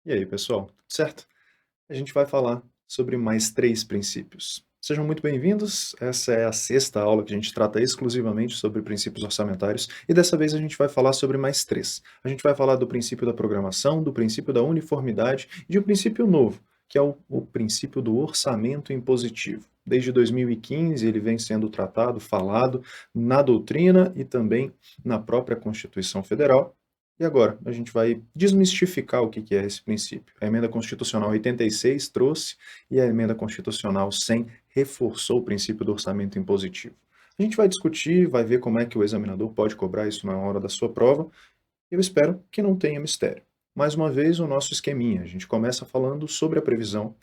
E aí, pessoal, tudo certo? A gente vai falar sobre mais 3 princípios. Sejam muito bem-vindos. Essa é a sexta aula que a gente trata exclusivamente sobre princípios orçamentários e dessa vez a gente vai falar sobre mais 3. A gente vai falar do princípio da programação, do princípio da uniformidade e de um princípio novo, que é o princípio do orçamento impositivo. Desde 2015 ele vem sendo tratado, falado na doutrina e também na própria Constituição Federal. E agora, a gente vai desmistificar o que é esse princípio. A emenda constitucional 86 trouxe e a emenda constitucional 100 reforçou o princípio do orçamento impositivo. A gente vai discutir, vai ver como é que o examinador pode cobrar isso na hora da sua prova. Eu espero que não tenha mistério. Mais uma vez, o nosso esqueminha. A gente começa falando sobre a previsão,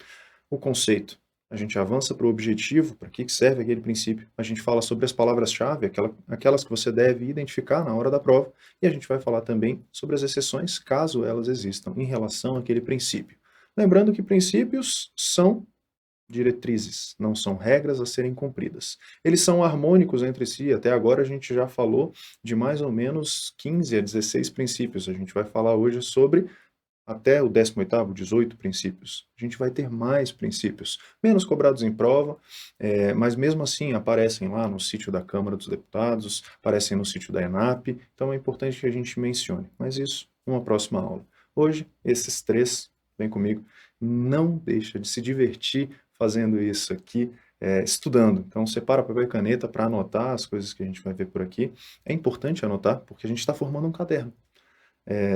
o conceito. A gente avança para o objetivo, para que serve aquele princípio. A gente fala sobre as palavras-chave, aquelas que você deve identificar na hora da prova. E a gente vai falar também sobre as exceções, caso elas existam, em relação àquele princípio. Lembrando que princípios são diretrizes, não são regras a serem cumpridas. Eles são harmônicos entre si, até agora a gente já falou de mais ou menos 15 a 16 princípios. A gente vai falar hoje sobre até o 18º, 18 princípios. A gente vai ter mais princípios, menos cobrados em prova, mas mesmo assim aparecem lá no sítio da Câmara dos Deputados, aparecem no sítio da ENAP, então é importante que a gente mencione, mas isso numa próxima aula. Hoje, esses 3, vem comigo, não deixa de se divertir fazendo isso aqui, estudando. Então, separa papel e caneta para anotar as coisas que a gente vai ver por aqui. É importante anotar, porque a gente está formando um caderno.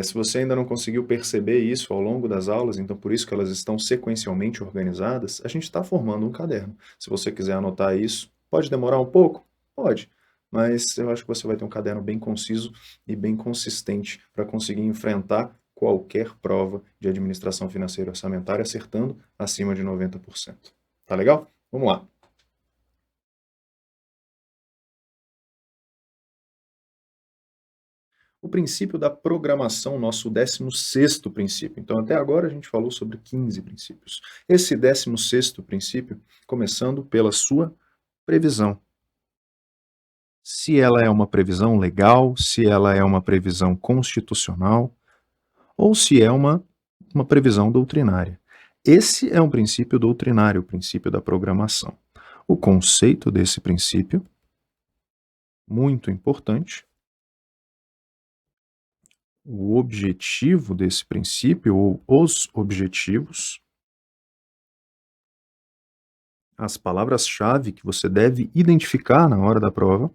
Se você ainda não conseguiu perceber isso ao longo das aulas, então por isso que elas estão sequencialmente organizadas, a gente está formando um caderno. Se você quiser anotar isso, pode demorar um pouco? Pode, mas eu acho que você vai ter um caderno bem conciso e bem consistente para conseguir enfrentar qualquer prova de administração financeira e orçamentária acertando acima de 90%. Tá legal? Vamos lá. O princípio da programação, nosso 16º princípio. Então, até agora a gente falou sobre 15 princípios. Esse 16º princípio, começando pela sua previsão. Se ela é uma previsão legal, se ela é uma previsão constitucional, ou se é uma previsão doutrinária. Esse é um princípio doutrinário, o princípio da programação. O conceito desse princípio, muito importante, o objetivo desse princípio, ou os objetivos, as palavras-chave que você deve identificar na hora da prova,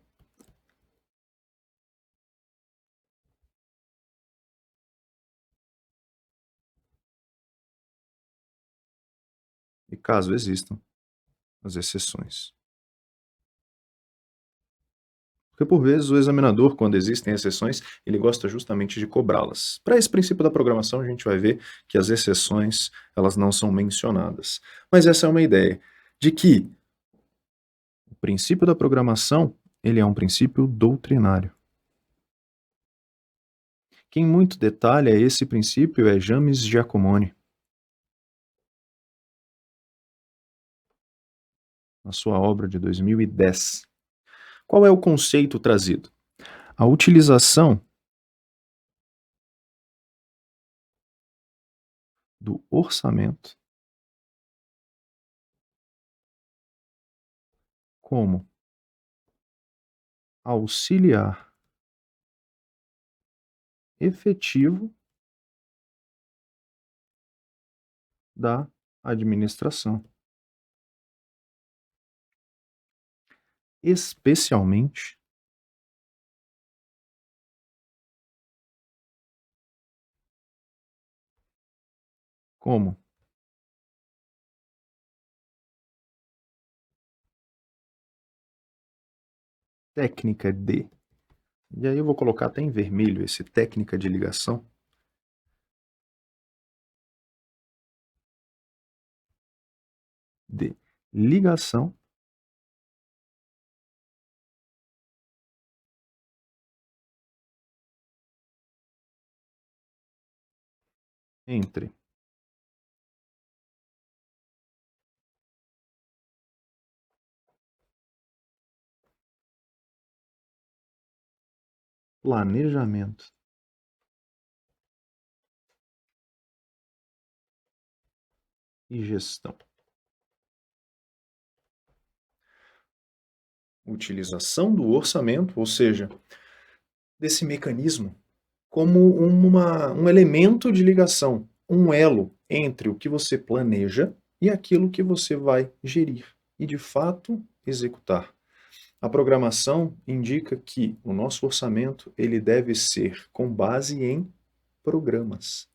e caso existam, as exceções. Porque por vezes o examinador, quando existem exceções, ele gosta justamente de cobrá-las. Para esse princípio da programação, a gente vai ver que as exceções, elas não são mencionadas. Mas essa é uma ideia de que o princípio da programação, ele é um princípio doutrinário. Quem muito detalha esse princípio é James Giacomoni, na sua obra de 2010. Qual é o conceito trazido? A utilização do orçamento como auxiliar efetivo da administração, especialmente como técnica de, e aí eu vou colocar até em vermelho esse técnica de ligação, de ligação entre planejamento e gestão. Utilização do orçamento, ou seja, desse mecanismo, como um elemento de ligação, um elo entre o que você planeja e aquilo que você vai gerir e, de fato, executar. A programação indica que o nosso orçamento ele deve ser com base em programas,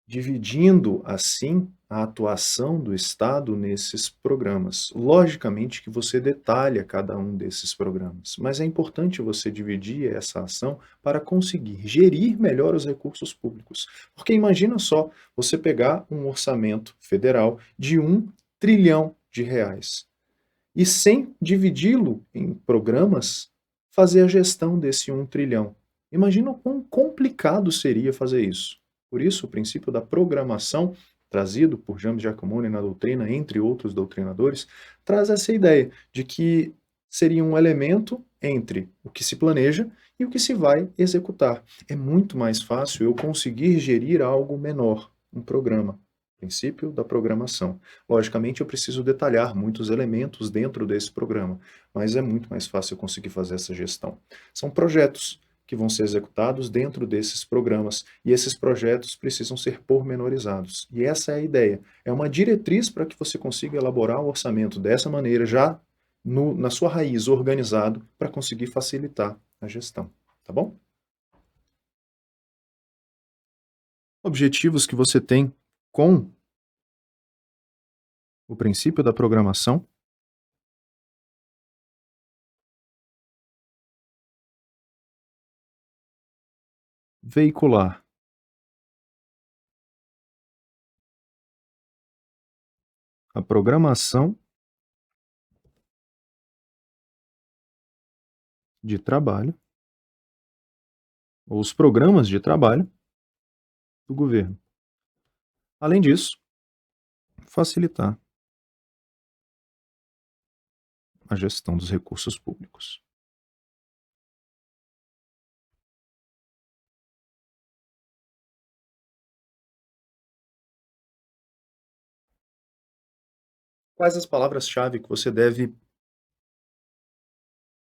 dividindo assim a atuação do Estado nesses programas. Logicamente que você detalha cada um desses programas, mas é importante você dividir essa ação para conseguir gerir melhor os recursos públicos. Porque imagina só você pegar um orçamento federal de R$ 1 trilhão e sem dividi-lo em programas, fazer a gestão desse 1 trilhão. Imagina o quão complicado seria fazer isso. Por isso, o princípio da programação, trazido por James Giacomoni na doutrina, entre outros doutrinadores, traz essa ideia de que seria um elemento entre o que se planeja e o que se vai executar. É muito mais fácil eu conseguir gerir algo menor, um programa. Princípio da programação. Logicamente, eu preciso detalhar muitos elementos dentro desse programa, mas é muito mais fácil eu conseguir fazer essa gestão. São projetos que vão ser executados dentro desses programas, e esses projetos precisam ser pormenorizados. E essa é a ideia. É uma diretriz para que você consiga elaborar o orçamento dessa maneira, já na sua raiz, organizado, para conseguir facilitar a gestão. Tá bom? Objetivos que você tem com o princípio da programação. Veicular a programação de trabalho, ou os programas de trabalho do governo. Além disso, facilitar a gestão dos recursos públicos. Quais as palavras-chave que você deve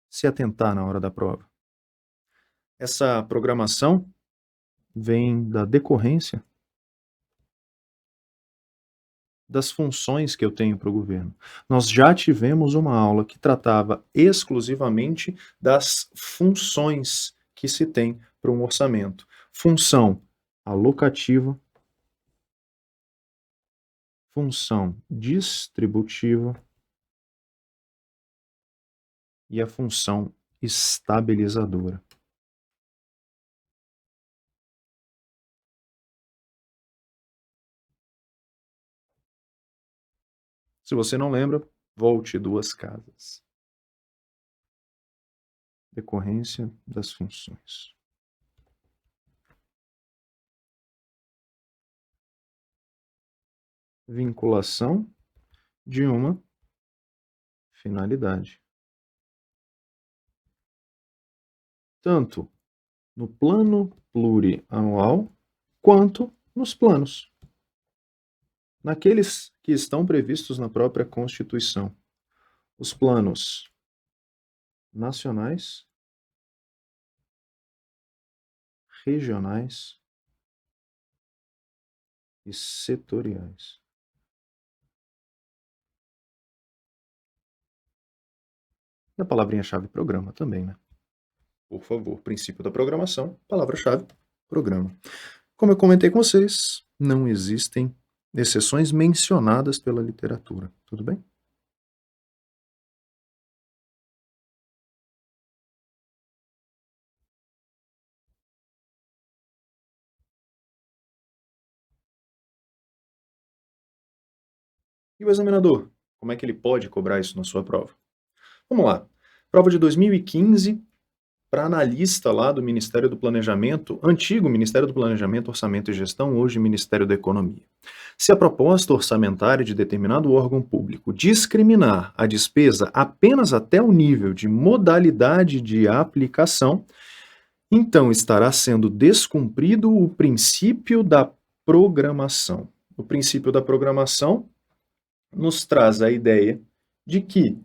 se atentar na hora da prova? Essa programação vem da decorrência das funções que eu tenho para o governo. Nós já tivemos uma aula que tratava exclusivamente das funções que se tem para um orçamento. Função alocativa, função distributiva e a função estabilizadora. Se você não lembra, volte 2 casas. Decorrência das funções. Vinculação de uma finalidade. Tanto no plano plurianual quanto nos planos, naqueles que estão previstos na própria Constituição. Os planos nacionais, regionais e setoriais. E a palavrinha-chave programa também, né? Por favor, princípio da programação, palavra-chave, programa. Como eu comentei com vocês, não existem exceções mencionadas pela literatura, tudo bem? E o examinador, como é que ele pode cobrar isso na sua prova? Vamos lá. Prova de 2015, para analista lá do Ministério do Planejamento, antigo Ministério do Planejamento, Orçamento e Gestão, hoje Ministério da Economia. Se a proposta orçamentária de determinado órgão público discriminar a despesa apenas até o nível de modalidade de aplicação, então estará sendo descumprido o princípio da programação. o princípio da programação nos traz a ideia de que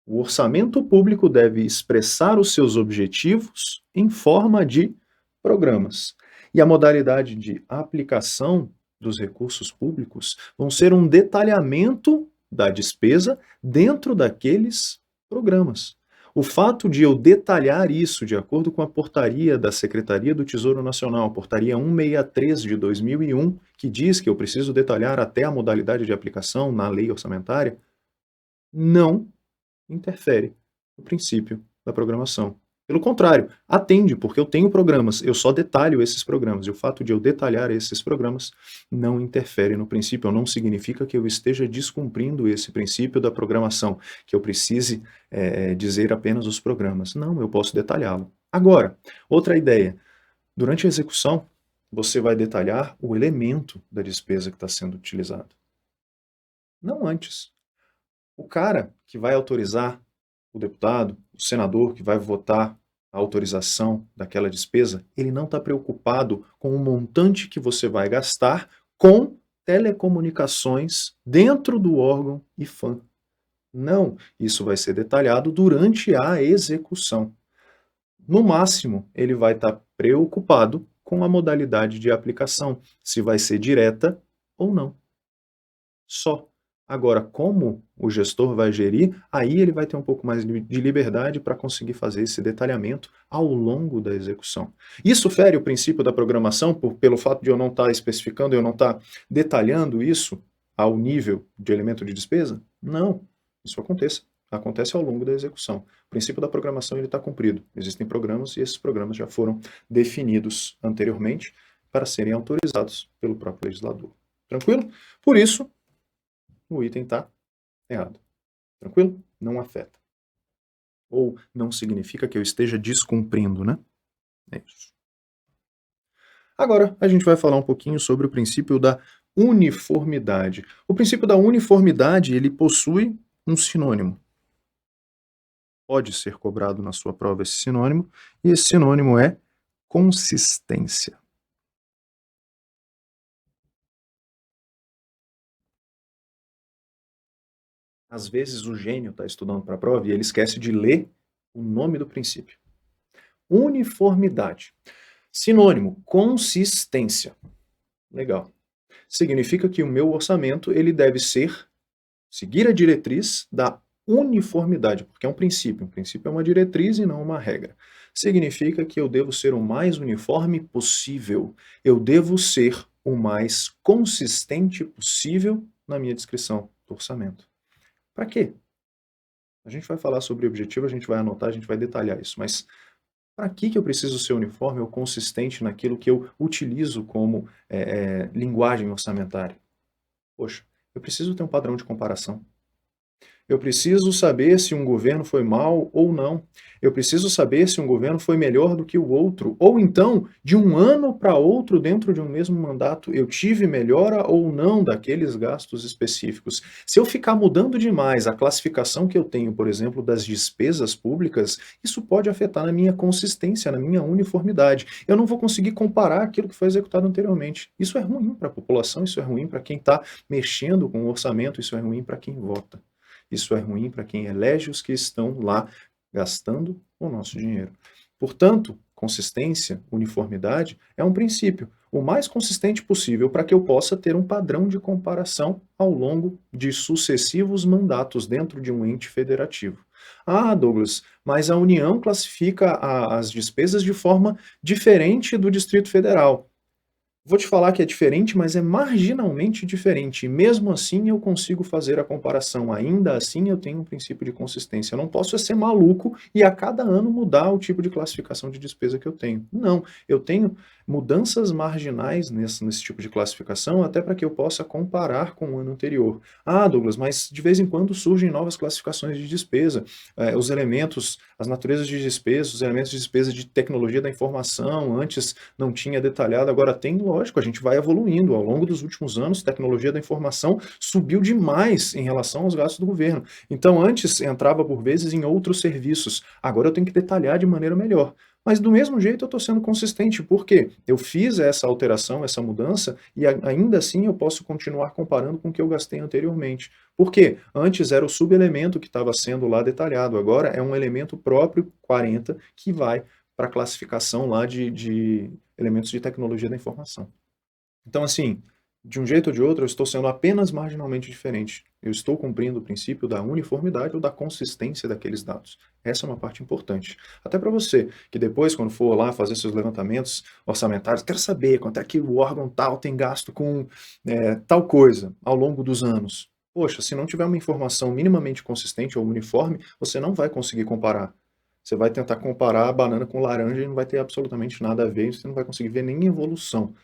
o orçamento público deve expressar os seus objetivos em forma de programas. E a modalidade de aplicação dos recursos públicos vão ser um detalhamento da despesa dentro daqueles programas. O fato de eu detalhar isso de acordo com a portaria da Secretaria do Tesouro Nacional, portaria 163 de 2001, que diz que eu preciso detalhar até a modalidade de aplicação na lei orçamentária, não interfere no princípio da programação. Pelo contrário, atende, porque eu tenho programas, eu só detalho esses programas, e o fato de eu detalhar esses programas não interfere no princípio, não significa que eu esteja descumprindo esse princípio da programação, que eu precise dizer apenas os programas. Não, eu posso detalhá-lo. Agora, outra ideia, durante a execução, você vai detalhar o elemento da despesa que está sendo utilizado. Não antes. O cara que vai autorizar, o deputado, o senador que vai votar a autorização daquela despesa, ele não está preocupado com o montante que você vai gastar com telecomunicações dentro do órgão IFAM. Não, isso vai ser detalhado durante a execução. No máximo, ele vai estar preocupado com a modalidade de aplicação, se vai ser direta ou não. Só. Agora, como o gestor vai gerir, aí ele vai ter um pouco mais de liberdade para conseguir fazer esse detalhamento ao longo da execução. Isso fere o princípio da programação pelo fato de eu não estar especificando, eu não estar detalhando isso ao nível de elemento de despesa? Não, isso acontece ao longo da execução. O princípio da programação ele está cumprido. Existem programas e esses programas já foram definidos anteriormente para serem autorizados pelo próprio legislador. Tranquilo? Por isso, o item está errado. Tranquilo? Não afeta. Ou não significa que eu esteja descumprindo, né? É isso. Agora, a gente vai falar um pouquinho sobre o princípio da uniformidade. O princípio da uniformidade, ele possui um sinônimo. Pode ser cobrado na sua prova esse sinônimo, e esse sinônimo é consistência. Às vezes o gênio está estudando para a prova e ele esquece de ler o nome do princípio. Uniformidade. Sinônimo, consistência. Legal. Significa que o meu orçamento ele deve seguir a diretriz da uniformidade, porque é um princípio. Um princípio é uma diretriz e não uma regra. Significa que eu devo ser o mais uniforme possível. Eu devo ser o mais consistente possível na minha descrição do orçamento. Para quê? A gente vai falar sobre o objetivo, a gente vai anotar, a gente vai detalhar isso, mas para que eu preciso ser uniforme ou consistente naquilo que eu utilizo como linguagem orçamentária? Poxa, eu preciso ter um padrão de comparação. Eu preciso saber se um governo foi mal ou não. Eu preciso saber se um governo foi melhor do que o outro. Ou então, de um ano para outro, dentro de um mesmo mandato, eu tive melhora ou não daqueles gastos específicos. Se eu ficar mudando demais a classificação que eu tenho, por exemplo, das despesas públicas, isso pode afetar na minha consistência, na minha uniformidade. Eu não vou conseguir comparar aquilo que foi executado anteriormente. Isso é ruim para a população, isso é ruim para quem está mexendo com o orçamento, isso é ruim para quem vota. Isso é ruim para quem elege os que estão lá gastando o nosso dinheiro. Portanto, consistência, uniformidade é um princípio o mais consistente possível para que eu possa ter um padrão de comparação ao longo de sucessivos mandatos dentro de um ente federativo. Ah, Douglas, mas a União classifica as despesas de forma diferente do Distrito Federal. Vou te falar que é diferente, mas é marginalmente diferente. E mesmo assim eu consigo fazer a comparação. Ainda assim eu tenho um princípio de consistência. Eu não posso ser maluco e a cada ano mudar o tipo de classificação de despesa que eu tenho. Não, eu tenho mudanças marginais nesse tipo de classificação até para que eu possa comparar com o ano anterior. Ah, Douglas, mas de vez em quando surgem novas classificações de despesa. Os elementos, as naturezas de despesa, os elementos de despesa de tecnologia da informação, antes não tinha detalhado, agora tem, lógico, a gente vai evoluindo. Ao longo dos últimos anos, a tecnologia da informação subiu demais em relação aos gastos do governo. Então, antes entrava por vezes em outros serviços, agora eu tenho que detalhar de maneira melhor. Mas do mesmo jeito eu estou sendo consistente, porque eu fiz essa alteração, essa mudança, e ainda assim eu posso continuar comparando com o que eu gastei anteriormente. Por quê? Antes era o subelemento que estava sendo lá detalhado, agora é um elemento próprio, 40, que vai para a classificação lá de elementos de tecnologia da informação. Então, assim, de um jeito ou de outro, eu estou sendo apenas marginalmente diferente. Eu estou cumprindo o princípio da uniformidade ou da consistência daqueles dados. Essa é uma parte importante. Até para você, que depois, quando for lá fazer seus levantamentos orçamentários, quer saber quanto é que o órgão tal tem gasto com tal coisa ao longo dos anos. Poxa, se não tiver uma informação minimamente consistente ou uniforme, você não vai conseguir comparar. Você vai tentar comparar a banana com laranja e não vai ter absolutamente nada a ver, e você não vai conseguir ver nem evolução,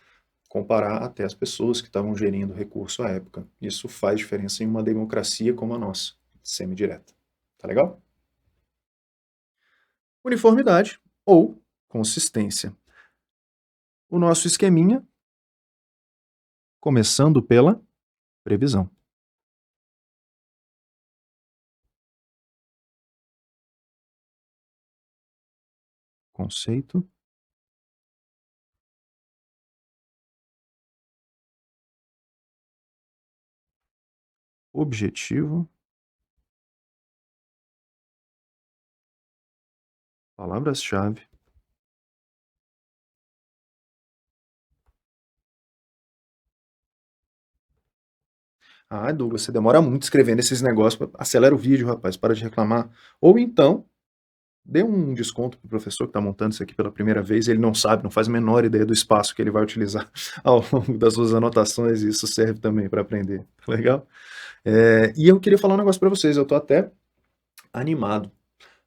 comparar até as pessoas que estavam gerindo o recurso à época. Isso faz diferença em uma democracia como a nossa, semidireta. Tá legal? Uniformidade ou consistência. O nosso esqueminha, começando pela previsão. Conceito, objetivo, palavras-chave. Ah, Douglas, você demora muito escrevendo esses negócios. Acelera o vídeo, rapaz, para de reclamar. Ou então, dê um desconto para o professor que está montando isso aqui pela primeira vez, ele não sabe, não faz a menor ideia do espaço que ele vai utilizar ao longo das suas anotações, e isso serve também para aprender. Legal? E eu queria falar um negócio para vocês, eu estou até animado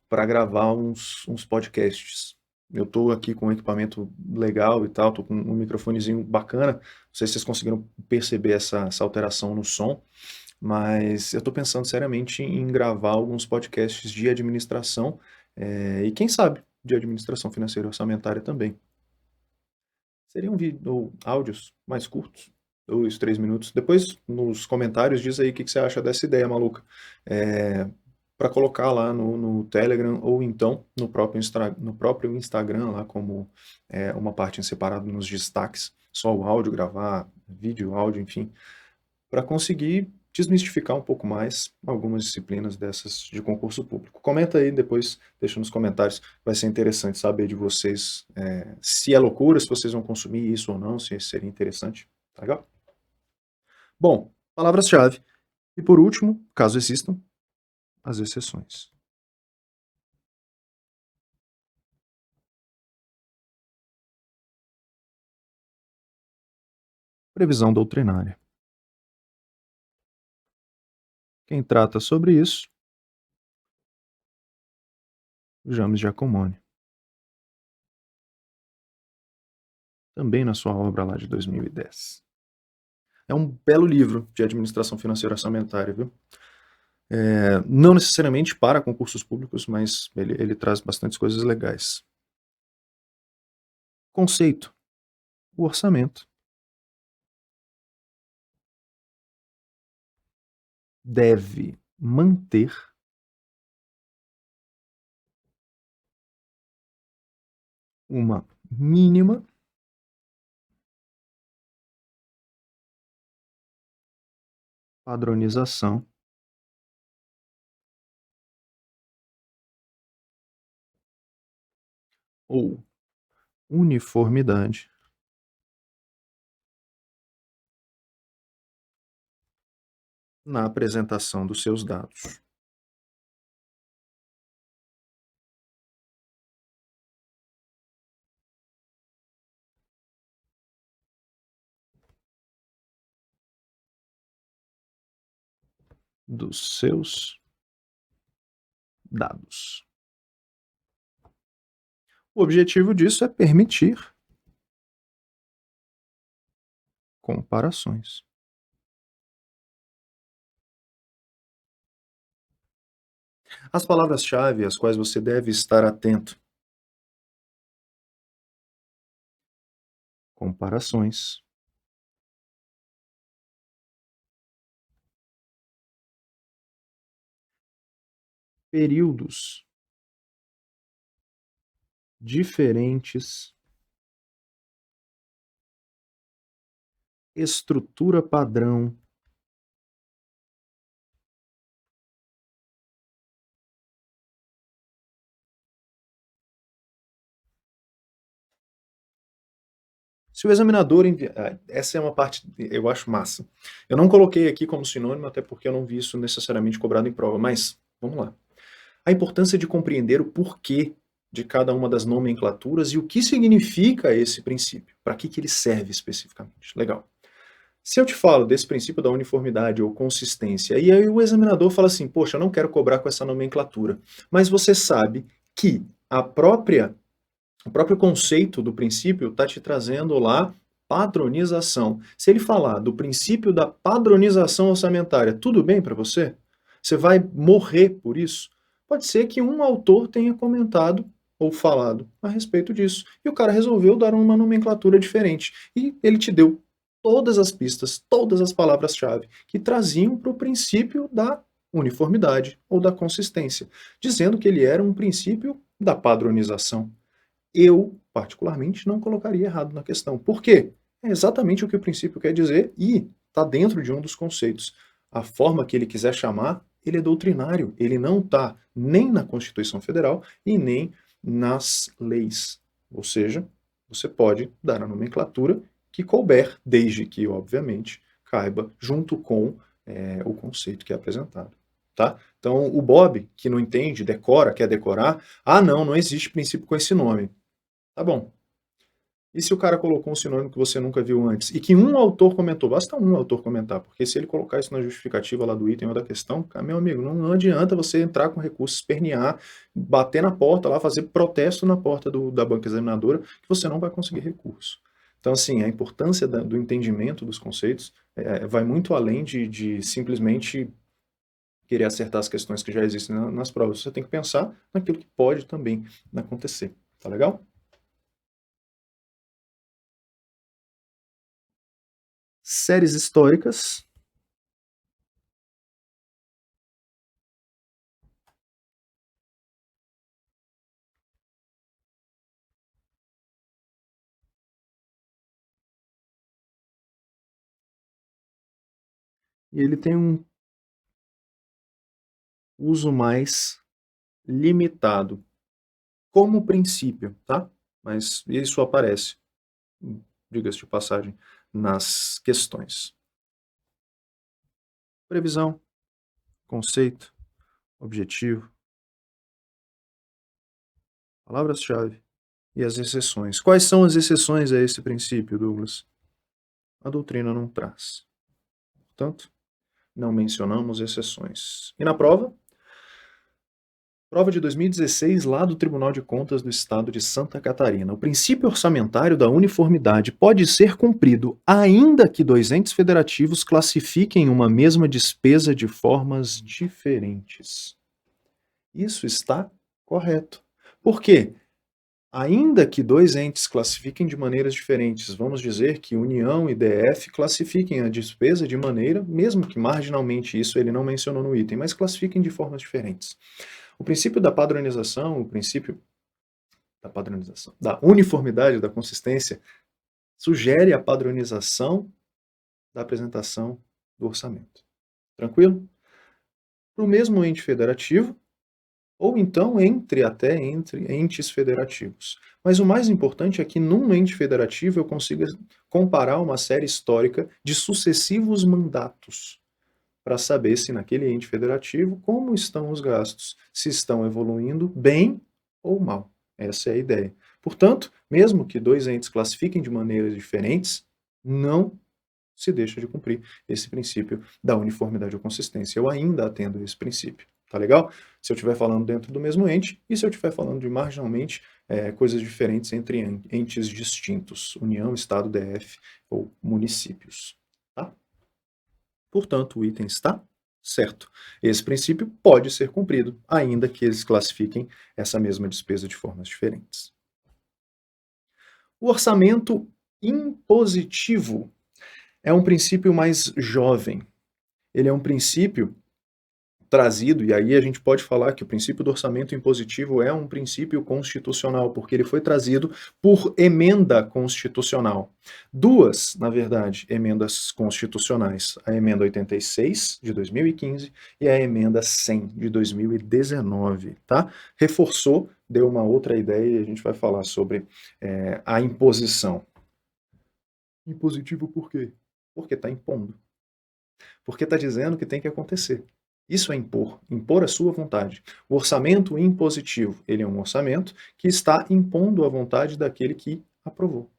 para gravar uns podcasts. Eu estou aqui com um equipamento legal e tal, estou com um microfonezinho bacana, não sei se vocês conseguiram perceber essa alteração no som, mas eu estou pensando seriamente em gravar alguns podcasts de administração, e quem sabe de administração financeira e orçamentária também. Seriam ou áudios mais curtos, 2, 3 minutos. Depois, nos comentários, diz aí o que que você acha dessa ideia maluca. Para colocar lá no Telegram ou então no próprio Instagram, lá como uma parte em separado nos destaques, só o áudio, gravar vídeo, áudio, enfim, para conseguir desmistificar um pouco mais algumas disciplinas dessas de concurso público. Comenta aí depois, deixa nos comentários, vai ser interessante saber de vocês, se é loucura, se vocês vão consumir isso ou não, se seria interessante, tá legal? Bom, palavras-chave. E por último, caso existam, as exceções. Previsão doutrinária. Quem trata sobre isso, James Giacomoni. Também na sua obra lá de 2010. É um belo livro de administração financeira orçamentária, viu? Não necessariamente para concursos públicos, mas ele traz bastantes coisas legais. Conceito: o orçamento deve manter uma mínima padronização ou uniformidade na apresentação dos seus dados. Dos seus dados. O objetivo disso é permitir comparações. As palavras-chave às quais você deve estar atento: comparações, períodos diferentes, estrutura padrão, se o examinador enviar. Essa é uma parte que eu acho massa. Eu não coloquei aqui como sinônimo, até porque eu não vi isso necessariamente cobrado em prova, mas vamos lá. A importância de compreender o porquê de cada uma das nomenclaturas e o que significa esse princípio, para que ele serve especificamente. Legal. Se eu te falo desse princípio da uniformidade ou consistência, e aí o examinador fala assim, poxa, eu não quero cobrar com essa nomenclatura, mas você sabe que o próprio conceito do princípio está te trazendo lá padronização. Se ele falar do princípio da padronização orçamentária, tudo bem para você? Você vai morrer por isso? Pode ser que um autor tenha comentado ou falado a respeito disso, e o cara resolveu dar uma nomenclatura diferente, e ele te deu todas as pistas, todas as palavras-chave que traziam para o princípio da uniformidade ou da consistência, dizendo que ele era um princípio da padronização. Eu, particularmente, não colocaria errado na questão. Por quê? É exatamente o que o princípio quer dizer e está dentro de um dos conceitos. A forma que ele quiser chamar, ele é doutrinário. Ele não está nem na Constituição Federal e nem nas leis. Ou seja, você pode dar a nomenclatura que couber, desde que, obviamente, caiba junto com o conceito que é apresentado. Tá? Então, o Bob, que não entende, decora, quer decorar, não, não existe princípio com esse nome. Tá bom. E se o cara colocou um sinônimo que você nunca viu antes? E que um autor comentou, basta um autor comentar, porque se ele colocar isso na justificativa lá do item ou da questão, cara, meu amigo, não adianta você entrar com recurso, espernear, bater na porta lá, fazer protesto na porta da banca examinadora, que você não vai conseguir recurso. Então, assim, a importância do entendimento dos conceitos vai muito além de simplesmente querer acertar as questões que já existem nas provas. Você tem que pensar naquilo que pode também acontecer. Tá legal? Séries históricas. E ele tem um uso mais limitado, como princípio, tá? Mas isso aparece, diga-se de passagem, nas questões. Previsão, conceito, objetivo, palavras-chave e as exceções. Quais são as exceções a esse princípio, Douglas? A doutrina não traz. Portanto, não mencionamos exceções. E na prova? Prova de 2016, lá do Tribunal de Contas do Estado de Santa Catarina. O princípio orçamentário da uniformidade pode ser cumprido ainda que dois entes federativos classifiquem uma mesma despesa de formas diferentes. Isso está correto. Por quê? Ainda que dois entes classifiquem de maneiras diferentes, vamos dizer que União e DF classifiquem a despesa de maneira, mesmo que marginalmente isso ele não mencionou no item, mas classifiquem de formas diferentes. O princípio da padronização, o princípio da padronização, da uniformidade, da consistência, sugere a padronização da apresentação do orçamento. Tranquilo? Para o mesmo ente federativo, ou então entre entes federativos. Mas o mais importante é que num ente federativo eu consiga comparar uma série histórica de sucessivos mandatos para saber se naquele ente federativo como estão os gastos, se estão evoluindo bem ou mal. Essa é a ideia. Portanto, mesmo que dois entes classifiquem de maneiras diferentes, não se deixa de cumprir esse princípio da uniformidade ou consistência. Eu ainda atendo esse princípio. Tá legal? Se eu estiver falando dentro do mesmo ente e se eu estiver falando de marginalmente coisas diferentes entre entes distintos, União, Estado, DF ou municípios. Tá? Portanto, o item está certo. Esse princípio pode ser cumprido, ainda que eles classifiquem essa mesma despesa de formas diferentes. O orçamento impositivo é um princípio mais jovem. Ele é um princípio trazido, e aí a gente pode falar que o princípio do orçamento impositivo é um princípio constitucional, porque ele foi trazido por emenda constitucional. Duas, na verdade, emendas constitucionais, a emenda 86 de 2015 e a emenda 100 de 2019, tá? Reforçou, deu uma outra ideia e a gente vai falar sobre a imposição. Impositivo por quê? Porque está impondo. Porque está dizendo que tem que acontecer. Isso é impor, impor a sua vontade. O orçamento impositivo, ele é um orçamento que está impondo a vontade daquele que aprovou,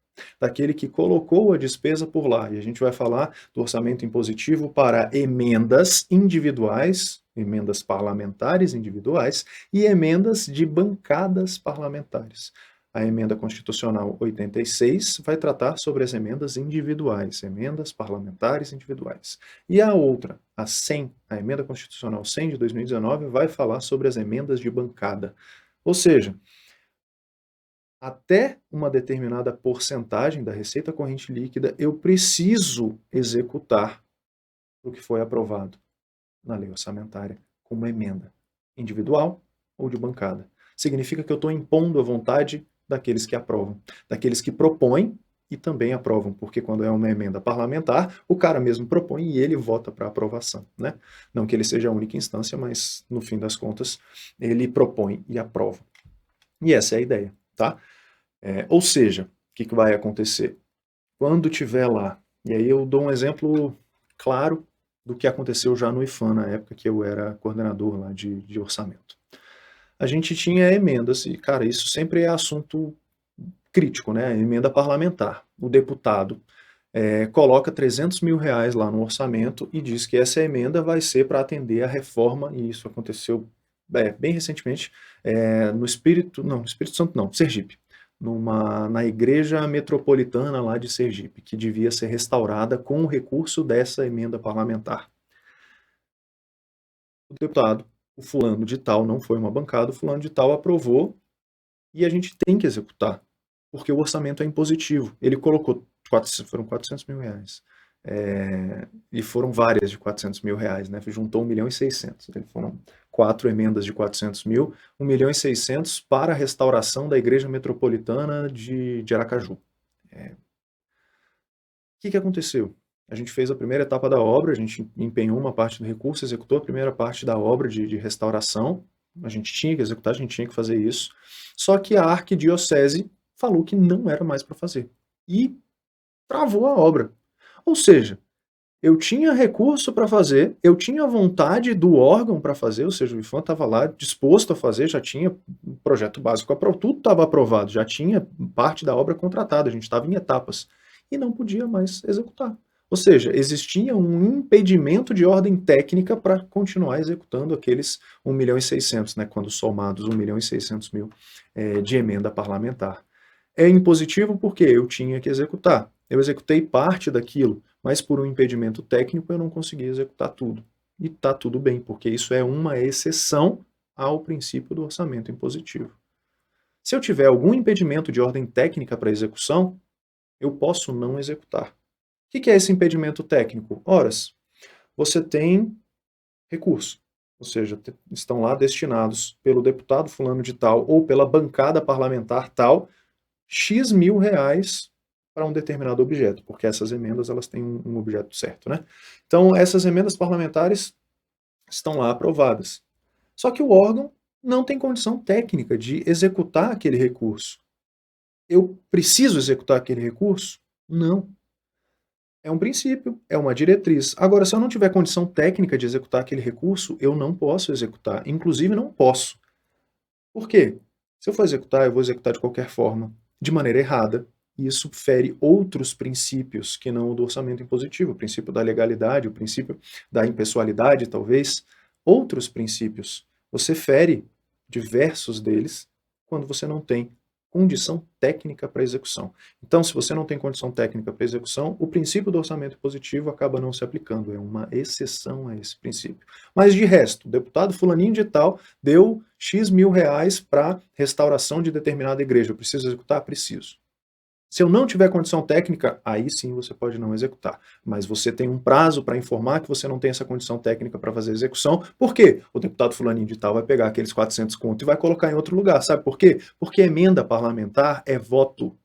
daquele que colocou a despesa por lá. E a gente vai falar do orçamento impositivo para emendas individuais, emendas parlamentares individuais e emendas de bancadas parlamentares. A emenda constitucional 86 vai tratar sobre as emendas individuais, emendas parlamentares individuais. E a outra, a 100, a emenda constitucional 100 de 2019, vai falar sobre as emendas de bancada. Ou seja, até uma determinada porcentagem da receita corrente líquida, eu preciso executar o que foi aprovado na lei orçamentária como emenda individual ou de bancada. Significa que eu estou impondo a vontade daqueles que aprovam, daqueles que propõem e também aprovam, porque quando é uma emenda parlamentar, o cara mesmo propõe e ele vota para aprovação, né? Não que ele seja a única instância, mas no fim das contas, ele propõe e aprova. E essa é a ideia, tá? Ou seja, o que vai acontecer? Quando tiver lá, e aí eu dou um exemplo claro do que aconteceu já no IFAM, na época que eu era coordenador lá de orçamento. A gente tinha emendas, e, cara, isso sempre é assunto crítico, né? Emenda parlamentar. O deputado coloca 300 mil reais lá no orçamento e diz que essa emenda vai ser para atender a reforma, e isso aconteceu bem recentemente, no Espírito Santo não, Sergipe, na igreja metropolitana lá de Sergipe, que devia ser restaurada com o recurso dessa emenda parlamentar. O deputado, o fulano de tal, não foi uma bancada, o fulano de tal aprovou e a gente tem que executar, porque o orçamento é impositivo. Ele colocou, foram 400 mil reais. E foram várias de 400 mil reais, né? Juntou 1 milhão e 600. Foram 4 emendas de 400 mil, 1 milhão e 600 para a restauração da Igreja Metropolitana de Aracaju. O que aconteceu? A gente fez a primeira etapa da obra, a gente empenhou uma parte do recurso, executou a primeira parte da obra de restauração, a gente tinha que executar, a gente tinha que fazer isso, só que a arquidiocese falou que não era mais para fazer, e travou a obra. Ou seja, eu tinha recurso para fazer, eu tinha vontade do órgão para fazer, ou seja, o IFAM estava lá disposto a fazer, já tinha projeto básico aprovado, tudo estava aprovado, já tinha parte da obra contratada, a gente estava em etapas, e não podia mais executar. Ou seja, existia um impedimento de ordem técnica para continuar executando aqueles 1 milhão e 600, né, quando somados 1 milhão e 600 mil de emenda parlamentar. É impositivo porque eu tinha que executar. Eu executei parte daquilo, mas por um impedimento técnico eu não consegui executar tudo. E está tudo bem, porque isso é uma exceção ao princípio do orçamento impositivo. Se eu tiver algum impedimento de ordem técnica para execução, eu posso não executar. O que é esse impedimento técnico? Horas, você tem recurso, ou seja, estão lá destinados pelo deputado fulano de tal ou pela bancada parlamentar tal, X mil reais para um determinado objeto, porque essas emendas elas têm um objeto certo, né? Então, essas emendas parlamentares estão lá aprovadas. Só que o órgão não tem condição técnica de executar aquele recurso. Eu preciso executar aquele recurso? Não. É um princípio, é uma diretriz. Agora, se eu não tiver condição técnica de executar aquele recurso, eu não posso executar. Inclusive, não posso. Por quê? Se eu for executar, eu vou executar de qualquer forma, de maneira errada, e isso fere outros princípios que não o do orçamento impositivo, o princípio da legalidade, o princípio da impessoalidade, talvez, outros princípios. Você fere diversos deles quando você não tem condição técnica para execução. Então, se você não tem condição técnica para execução, o princípio do orçamento positivo acaba não se aplicando, é uma exceção a esse princípio. Mas de resto, o deputado fulaninho de tal deu X mil reais para restauração de determinada igreja. Eu preciso executar? Preciso. Se eu não tiver condição técnica, aí sim você pode não executar. Mas você tem um prazo para informar que você não tem essa condição técnica para fazer a execução. Por quê? O deputado fulaninho de tal vai pegar aqueles 400 conto e vai colocar em outro lugar. Sabe por quê? Porque emenda parlamentar é voto.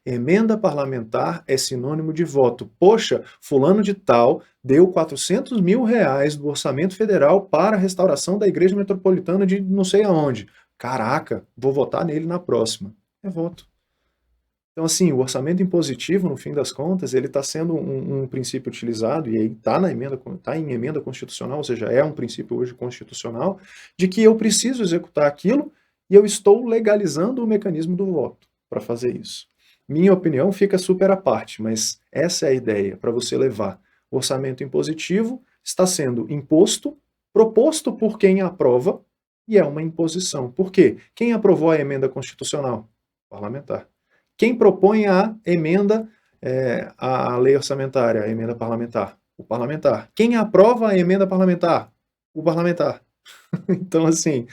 Emenda parlamentar é sinônimo de voto. Poxa, fulano de tal deu 400 mil reais do orçamento federal para a restauração da igreja metropolitana de não sei aonde. Caraca, vou votar nele na próxima. É voto. Então, assim, o orçamento impositivo, no fim das contas, ele está sendo um princípio utilizado, e aí está na emenda, está em emenda constitucional, ou seja, é um princípio hoje constitucional, de que eu preciso executar aquilo e eu estou legalizando o mecanismo do voto para fazer isso. Minha opinião fica super à parte, mas essa é a ideia, para você levar. O orçamento impositivo está sendo imposto, proposto por quem aprova, e é uma imposição. Por quê? Quem aprovou a emenda constitucional? Parlamentar. Quem propõe a emenda à lei orçamentária, a emenda parlamentar? O parlamentar. Quem aprova a emenda parlamentar? O parlamentar. Então, assim,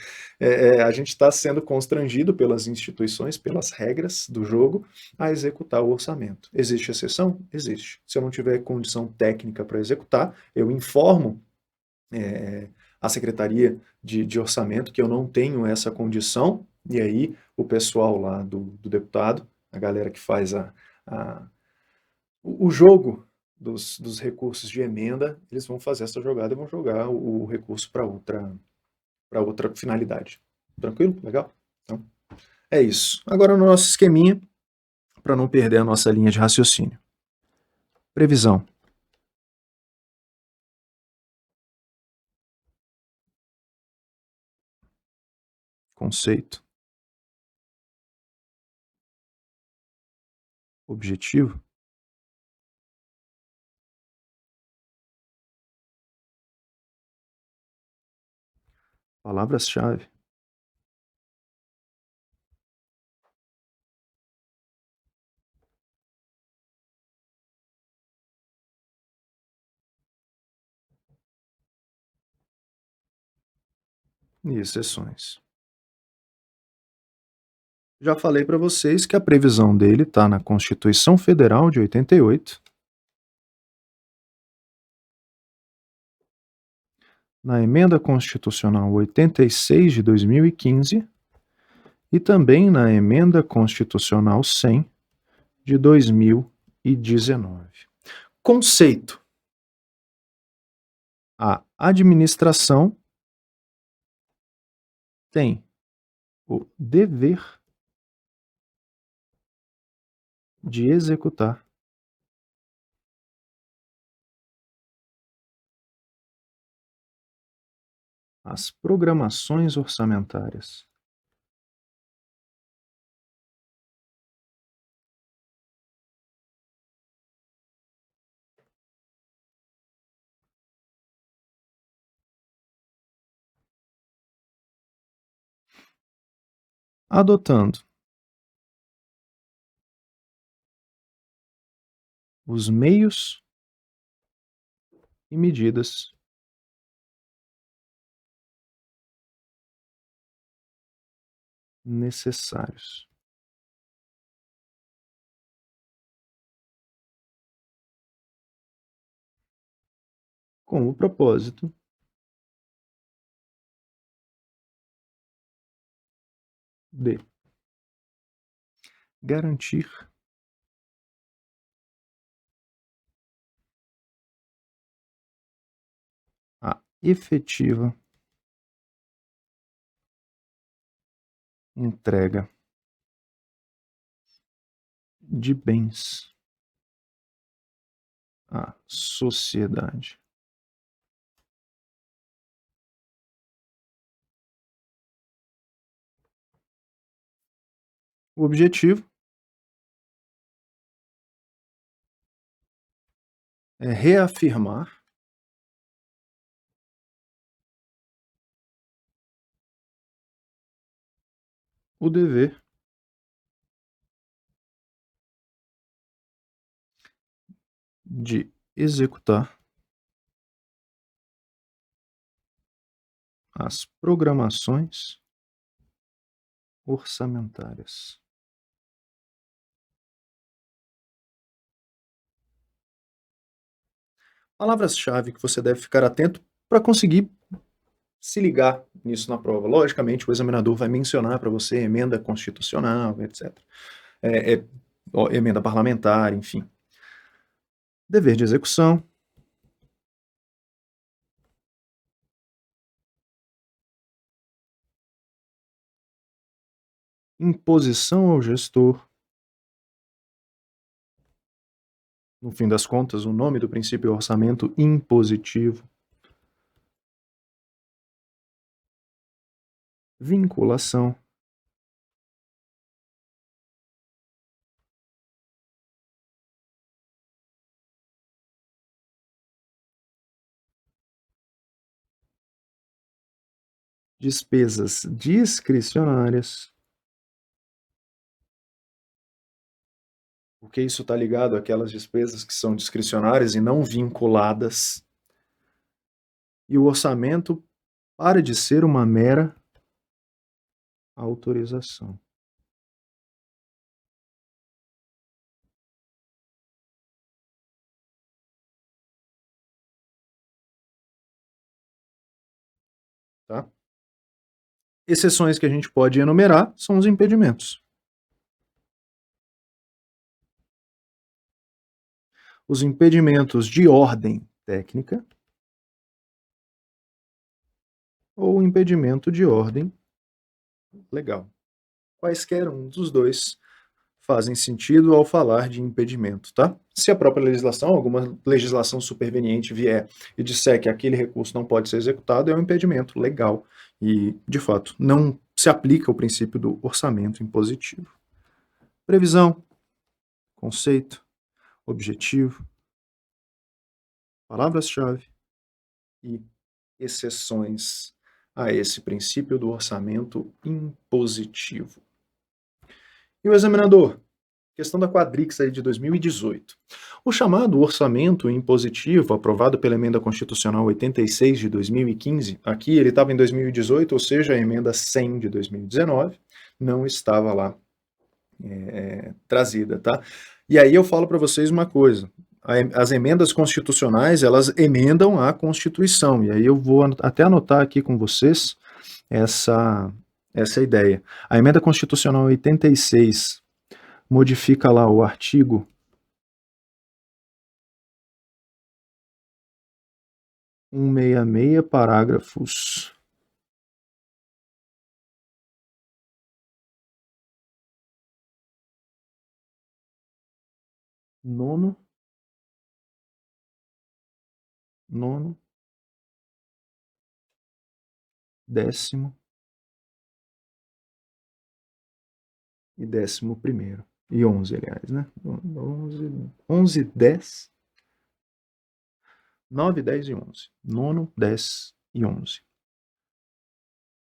a gente está sendo constrangido pelas instituições, pelas regras do jogo, a executar o orçamento. Existe exceção? Existe. Se eu não tiver condição técnica para executar, eu informo a Secretaria de Orçamento que eu não tenho essa condição, e aí o pessoal lá do deputado, a galera que faz a, o jogo dos recursos de emenda, eles vão fazer essa jogada e vão jogar o recurso para outra finalidade. Tranquilo? Legal? Então, é isso. Agora no nosso esqueminha, para não perder a nossa linha de raciocínio. Previsão. Conceito. Objetivo. Palavras-chave. E exceções. Já falei para vocês que a previsão dele está na Constituição Federal de 88, na Emenda Constitucional 86 de 2015 e também na Emenda Constitucional 100 de 2019. Conceito: a administração tem o dever de executar as programações orçamentárias adotando os meios e medidas necessários, com o propósito de garantir a efetiva entrega de bens à sociedade. O objetivo é reafirmar o dever de executar as programações orçamentárias. Palavras-chave que você deve ficar atento para conseguir se ligar nisso na prova. Logicamente, o examinador vai mencionar para você emenda constitucional, etc. Emenda parlamentar, enfim. Dever de execução. Imposição ao gestor. No fim das contas, o nome do princípio é orçamento impositivo. Vinculação. Despesas discricionárias. Porque isso está ligado àquelas despesas que são discricionárias e não vinculadas. E o orçamento para de ser uma mera autorização. Tá? Exceções que a gente pode enumerar são os impedimentos. Os impedimentos de ordem técnica ou impedimento de ordem legal. Quaisquer um dos dois fazem sentido ao falar de impedimento, tá? Se a própria legislação, alguma legislação superveniente vier e disser que aquele recurso não pode ser executado, é um impedimento legal e, de fato, não se aplica o princípio do orçamento impositivo. Previsão, conceito, objetivo, palavras-chave e exceções a esse princípio do orçamento impositivo. E o examinador? Questão da Quadrix aí de 2018. O chamado orçamento impositivo, aprovado pela emenda constitucional 86 de 2015, aqui ele estava em 2018, ou seja, a emenda 100 de 2019, não estava lá trazida, tá? E aí eu falo para vocês uma coisa, as emendas constitucionais, elas emendam a Constituição, e aí eu vou até anotar aqui com vocês essa ideia. A emenda constitucional 86 modifica lá o artigo 166, parágrafos 9º, 10º e 11º. E 11, aliás, né? 11, 10, 9, 10 e 11. Nono, 10 e 11.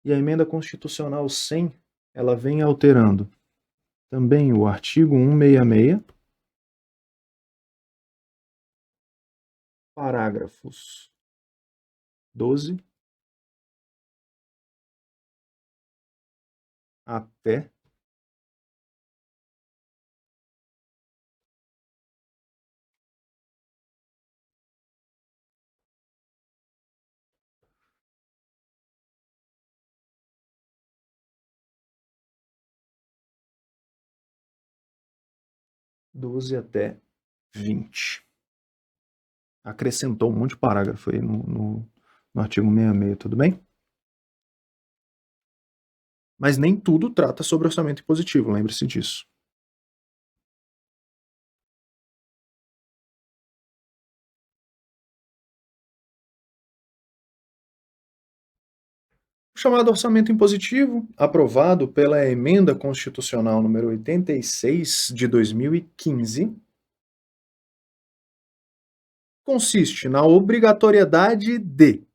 E a emenda constitucional 100, ela vem alterando também o artigo 166, parágrafos 12 até 12 até 20. Acrescentou um monte de parágrafo aí no artigo 166, tudo bem? Mas nem tudo trata sobre orçamento impositivo, lembre-se disso. O chamado orçamento impositivo, aprovado pela emenda constitucional número 86 de 2015, consiste na obrigatoriedade de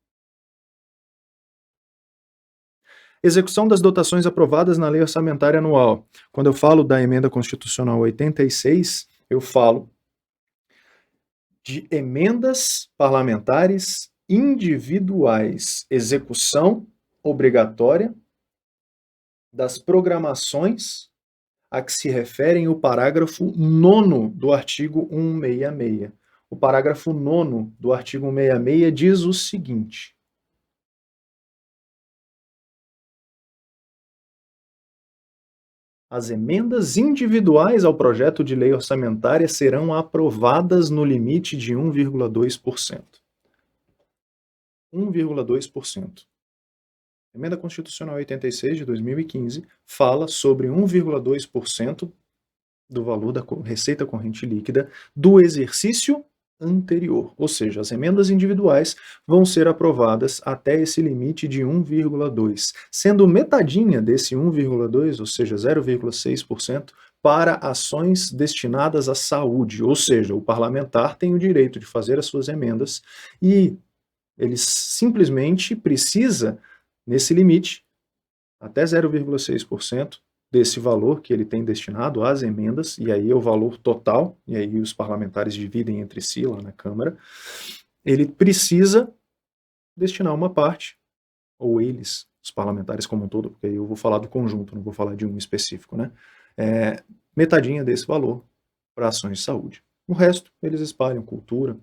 execução das dotações aprovadas na Lei Orçamentária Anual. Quando eu falo da emenda constitucional 86, eu falo de emendas parlamentares individuais, execução obrigatória das programações a que se referem o parágrafo 9º do artigo 166. O parágrafo 9º do artigo 166 diz o seguinte: as emendas individuais ao projeto de lei orçamentária serão aprovadas no limite de 1,2%. 1,2%. A Emenda Constitucional 86 de 2015 fala sobre 1,2% do valor da receita corrente líquida do exercício anterior. Ou seja, as emendas individuais vão ser aprovadas até esse limite de 1,2, sendo metadinha desse 1,2, ou seja, 0,6%, para ações destinadas à saúde. Ou seja, o parlamentar tem o direito de fazer as suas emendas e ele simplesmente precisa, nesse limite, até 0,6% desse valor que ele tem destinado às emendas, e aí é o valor total, e aí os parlamentares dividem entre si lá na Câmara, ele precisa destinar uma parte, ou eles, os parlamentares como um todo, porque aí eu vou falar do conjunto, não vou falar de um específico, né? Metadinha desse valor para ações de saúde. O resto, eles espalham cultura,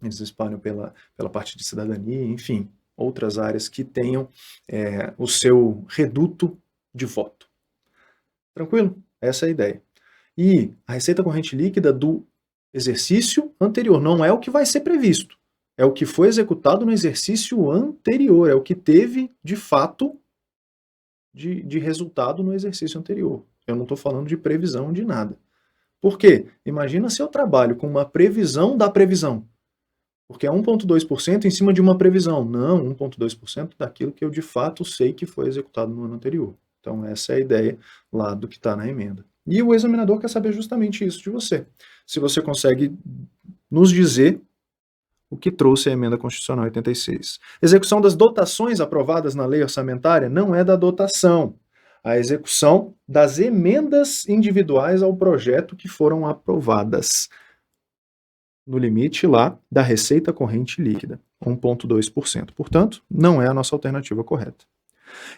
eles espalham pela parte de cidadania, enfim, outras áreas que tenham o seu reduto de voto. Tranquilo? Essa é a ideia. E a receita corrente líquida do exercício anterior não é o que vai ser previsto, é o que foi executado no exercício anterior, é o que teve, de fato, de resultado no exercício anterior. Eu não estou falando de previsão de nada. Por quê? Imagina se eu trabalho com uma previsão da previsão. Porque é 1,2% em cima de uma previsão. Não, 1,2% daquilo que eu de fato sei que foi executado no ano anterior. Então, essa é a ideia lá do que está na emenda. E o examinador quer saber justamente isso de você. Se você consegue nos dizer o que trouxe a emenda constitucional 86. Execução das dotações aprovadas na lei orçamentária não é da dotação. A execução das emendas individuais ao projeto que foram aprovadas no limite lá da receita corrente líquida, 1,2%. Portanto, não é a nossa alternativa correta.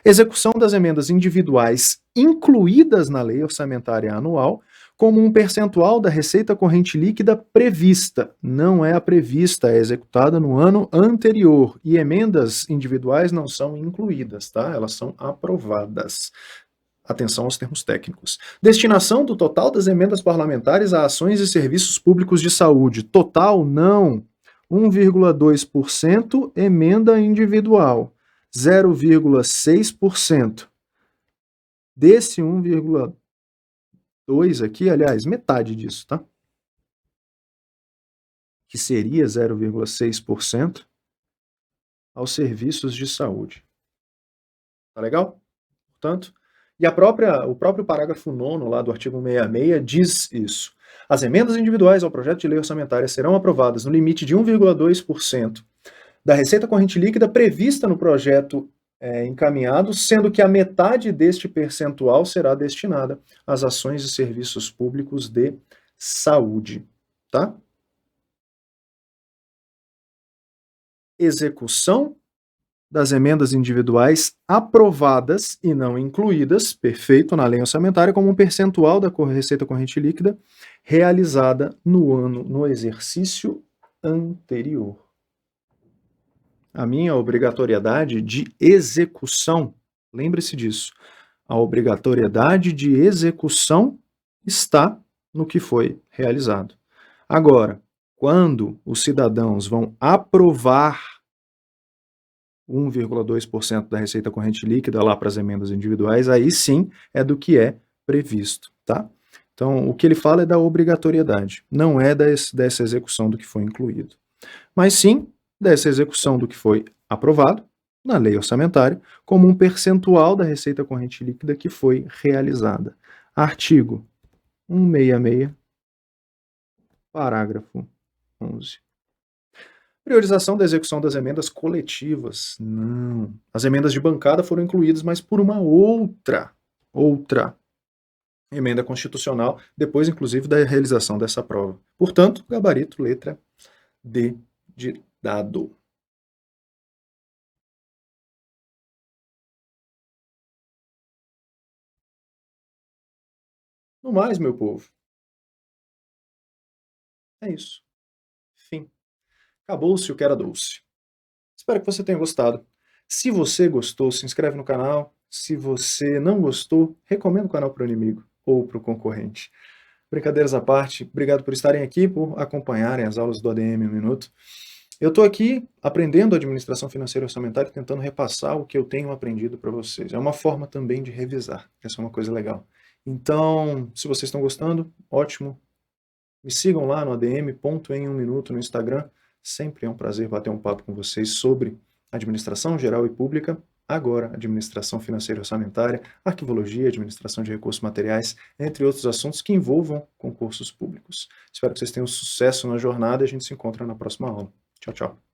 Execução das emendas individuais incluídas na lei orçamentária anual como um percentual da receita corrente líquida prevista. Não é a prevista, é executada no ano anterior. E emendas individuais não são incluídas, tá? Elas são aprovadas. Atenção aos termos técnicos. Destinação do total das emendas parlamentares a ações e serviços públicos de saúde. Total, não. 1,2% emenda individual. 0,6% desse 1,2 aqui, aliás, metade disso, tá? Que seria 0,6% aos serviços de saúde. Tá legal? Portanto, e o próprio parágrafo 9º lá do artigo 166 diz isso. As emendas individuais ao projeto de lei orçamentária serão aprovadas no limite de 1,2% da receita corrente líquida prevista no projeto encaminhado, sendo que a metade deste percentual será destinada às ações e serviços públicos de saúde, tá? Execução das emendas individuais aprovadas e não incluídas, perfeito, na lei orçamentária, como um percentual da receita corrente líquida realizada no exercício anterior. A minha obrigatoriedade de execução, lembre-se disso, a obrigatoriedade de execução está no que foi realizado. Agora, quando os cidadãos vão aprovar 1,2% da receita corrente líquida lá para as emendas individuais, aí sim é do que é previsto, tá? Então, o que ele fala é da obrigatoriedade, não é dessa execução do que foi incluído. Mas sim dessa execução do que foi aprovado na lei orçamentária como um percentual da receita corrente líquida que foi realizada. Artigo 166, parágrafo 11. Priorização da execução das emendas coletivas. Não. As emendas de bancada foram incluídas, mas por uma outra emenda constitucional, depois, inclusive, da realização dessa prova. Portanto, gabarito, letra D de dado. No mais, meu povo, é isso. Acabou-se o que era doce. Espero que você tenha gostado. Se você gostou, se inscreve no canal. Se você não gostou, recomenda o canal para o inimigo ou para o concorrente. Brincadeiras à parte, obrigado por estarem aqui, por acompanharem as aulas do ADM em um minuto. Eu estou aqui aprendendo administração financeira e orçamentária, tentando repassar o que eu tenho aprendido para vocês. É uma forma também de revisar, essa é uma coisa legal. Então, se vocês estão gostando, ótimo. Me sigam lá no adm.em1minuto no Instagram. Sempre é um prazer bater um papo com vocês sobre administração geral e pública, agora administração financeira e orçamentária, arquivologia, administração de recursos materiais, entre outros assuntos que envolvam concursos públicos. Espero que vocês tenham sucesso na jornada e a gente se encontra na próxima aula. Tchau, tchau.